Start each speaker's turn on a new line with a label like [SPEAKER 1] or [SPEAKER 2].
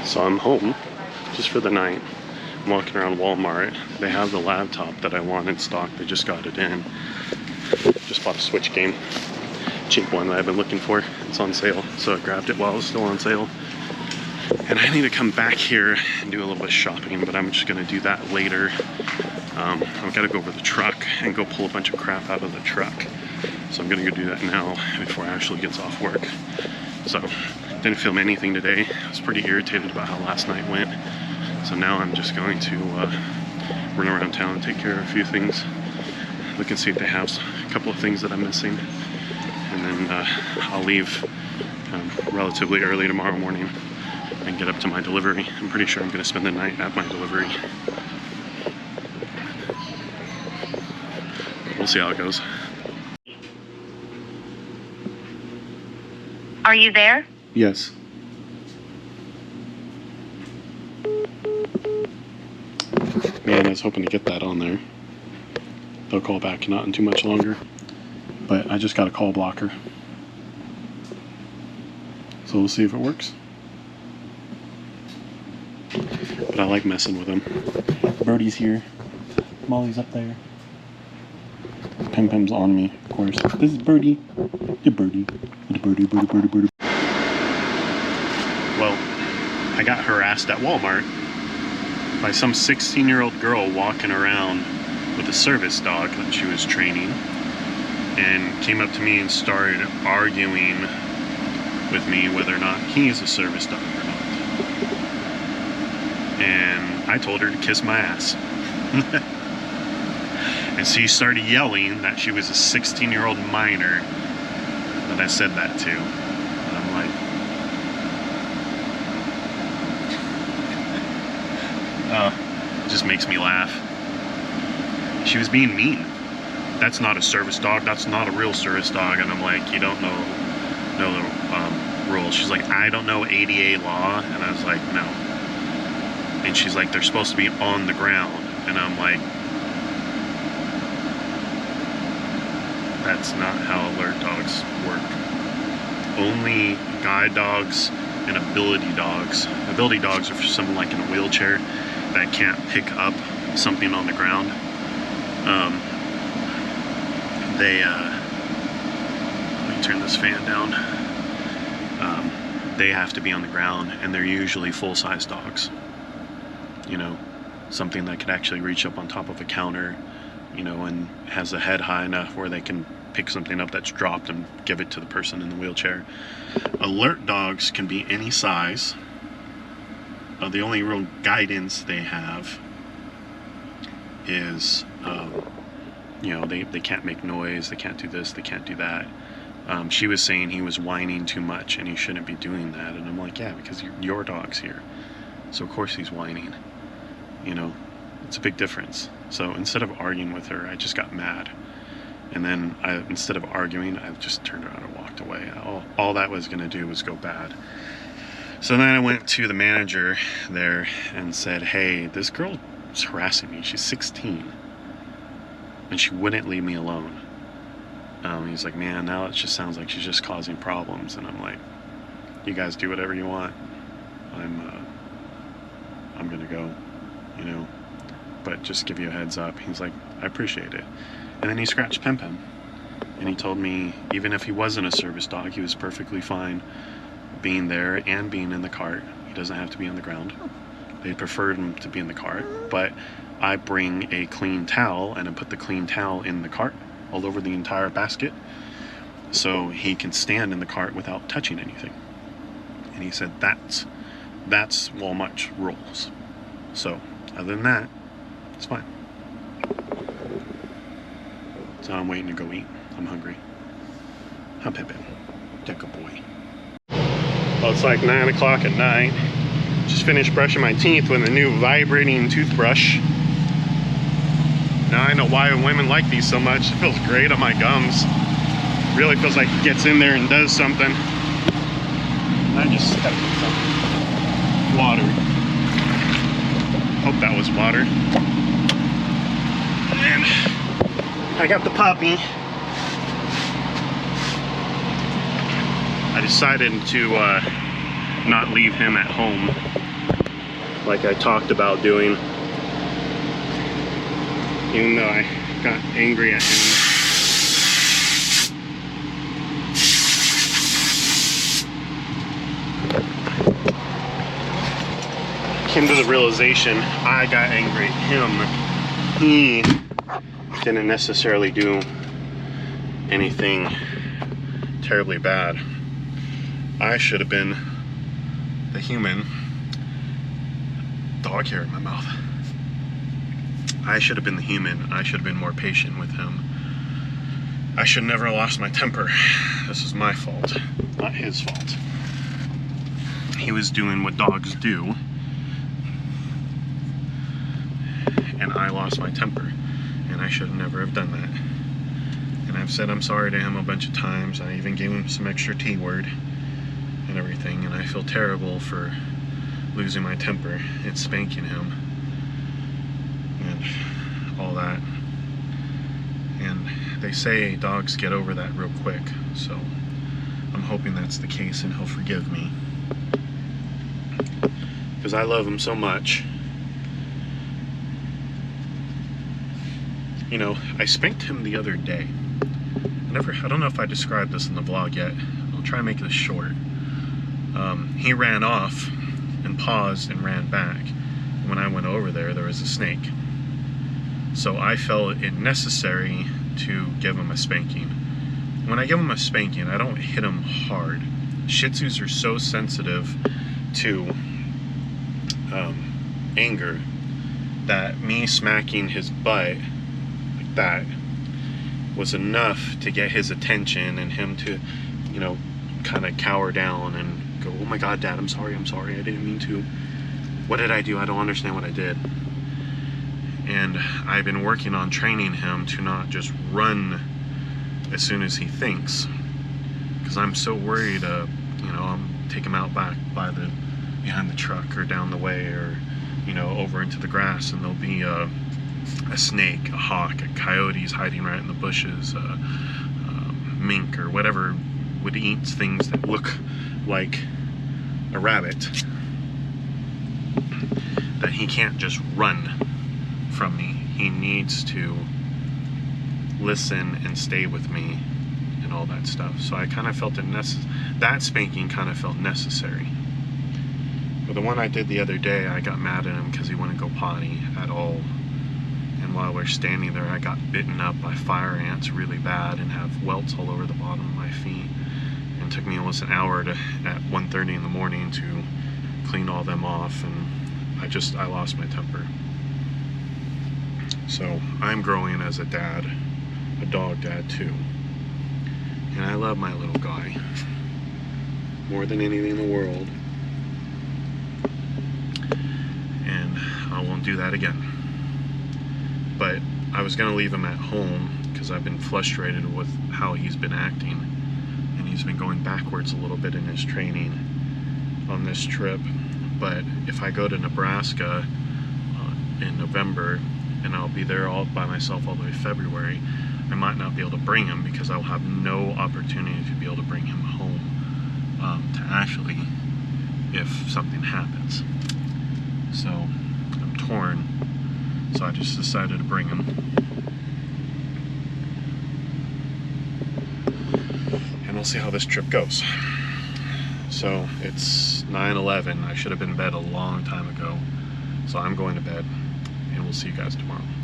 [SPEAKER 1] So I'm home just for the night. I'm walking around Walmart. They have the laptop that I want in stock. They just got it in. Just bought a Switch game. Cheap one that I've been looking for. It's on sale, so I grabbed it while it was still on sale. And I need to come back here and do a little bit of shopping, but I'm just gonna do that later. I've got to go over the truck and go pull a bunch of crap out of the truck. So I'm gonna go do that now before Ashley gets off work. So, didn't film anything today. I was pretty irritated about how last night went. So now I'm just going to run around town and take care of a few things. Look and see if they have a couple of things that I'm missing. And then I'll leave relatively early tomorrow morning and get up to my delivery. I'm pretty sure I'm gonna spend the night at my delivery. We'll see how it goes.
[SPEAKER 2] Are you there?
[SPEAKER 1] Yes. Man, I was hoping to get that on there. They'll call back not in too much longer. But I just got a call blocker. So we'll see if it works. But I like messing with them. Birdie's here. Molly's up there. Pem Pem's on me, of course. This is Birdie. The Birdie. The Birdie, Birdie, Birdie, Birdie. Well, I got harassed at Walmart by some 16-year-old girl walking around with a service dog that she was training, and came up to me and started arguing with me whether or not he's a service dog or not. And I told her to kiss my ass. And she started yelling that she was a 16-year-old minor that I said that to. And I'm like, it just makes me laugh. She was being mean. That's not a service dog. That's not a real service dog. And I'm like, you don't know the rules. She's like, I don't know ADA law. And I was like, no. And she's like, they're supposed to be on the ground. And I'm like, that's not how alert dogs work. Only guide dogs and ability dogs. Ability dogs are for someone like in a wheelchair that can't pick up something on the ground. Let me turn this fan down. They have to be on the ground, and they're usually full-size dogs. You know, something that could actually reach up on top of a counter, you know, and has a head high enough where they can pick something up that's dropped and give it to the person in the wheelchair. Alert dogs can be any size. The only real guidance they have is, you know, they can't make noise, they can't do this, they can't do that. She was saying he was whining too much and he shouldn't be doing that. And I'm like, yeah, because your dog's here. So of course he's whining. You know, it's a big difference. So instead of arguing with her, I just got mad. And then instead of arguing, I just turned around and walked away. All that was going to do was go bad. So then I went to the manager there and said, hey, this girl is harassing me. She's 16. And she wouldn't leave me alone. He's like, man, now it just sounds like she's just causing problems. And I'm like, you guys do whatever you want. I'm going to go, you know. But just give you a heads up. He's like, I appreciate it. And then he scratched Pem Pem. And he told me even if he wasn't a service dog, he was perfectly fine being there and being in the cart. He doesn't have to be on the ground. They preferred him to be in the cart. But I bring a clean towel and I put the clean towel in the cart all over the entire basket so he can stand in the cart without touching anything. And he said that's Walmart's rules. So other than that, it's fine. So I'm waiting to go eat. I'm hungry. I'm Pippin. Take a boy. Well, it's like 9 o'clock at night. Just finished brushing my teeth with a new vibrating toothbrush. Now I know why women like these so much. It feels great on my gums. Really feels like it gets in there and does something. I just gotta get some water. Hope that was water. And I got the puppy. I decided to not leave him at home like I talked about doing, even though I got angry at him. Came to the realization I got angry at him. He didn't necessarily do anything terribly bad. I should have been the human. Dog hair in my mouth. I should have been the human. I should have been more patient with him. I should never have lost my temper. This is my fault, not his fault. He was doing what dogs do, and I lost my temper, and I should never have done that. And I've said I'm sorry to him a bunch of times. I even gave him some extra T word and everything, and I feel terrible for losing my temper and spanking him and all that. And they say dogs get over that real quick, so I'm hoping that's the case and he'll forgive me, because I love him so much. You know, I spanked him the other day. I don't know if I described this in the vlog yet. I'll try and make this short. He ran off and paused and ran back. When I went over there, there was a snake. So I felt it necessary to give him a spanking. When I give him a spanking, I don't hit him hard. Shih Tzus are so sensitive to anger that me smacking his butt like that was enough to get his attention and him to, you know, kind of cower down and go, oh my God, Dad, I'm sorry, I didn't mean to. What did I do? I don't understand what I did. And I've been working on training him to not just run as soon as he thinks, because I'm so worried, you know, I'm take him out back by behind the truck or down the way, or, you know, over into the grass, and there'll be a snake, a hawk, a coyote's hiding right in the bushes, mink or whatever would eat things that look like a rabbit, that he can't just run from me. He needs to listen and stay with me and all that stuff. So I kind of felt that spanking kind of felt necessary. But the one I did the other day, I got mad at him because he wouldn't go potty at all. And while we're standing there, I got bitten up by fire ants really bad and have welts all over the bottom of my feet. And it took me almost an hour at 1:30 in the morning to clean all them off, and I lost my temper. So I'm growing as a dad, a dog dad too. And I love my little guy more than anything in the world. And I won't do that again. But I was going to leave him at home because I've been frustrated with how he's been acting, and he's been going backwards a little bit in his training on this trip. But if I go to Nebraska in November, and I'll be there all by myself all the way February, I might not be able to bring him because I'll have no opportunity to be able to bring him home to actually, if something happens. So I'm torn. So I just decided to bring him. And we'll see how this trip goes. So it's 9:11. I should have been in bed a long time ago. So I'm going to bed, and we'll see you guys tomorrow.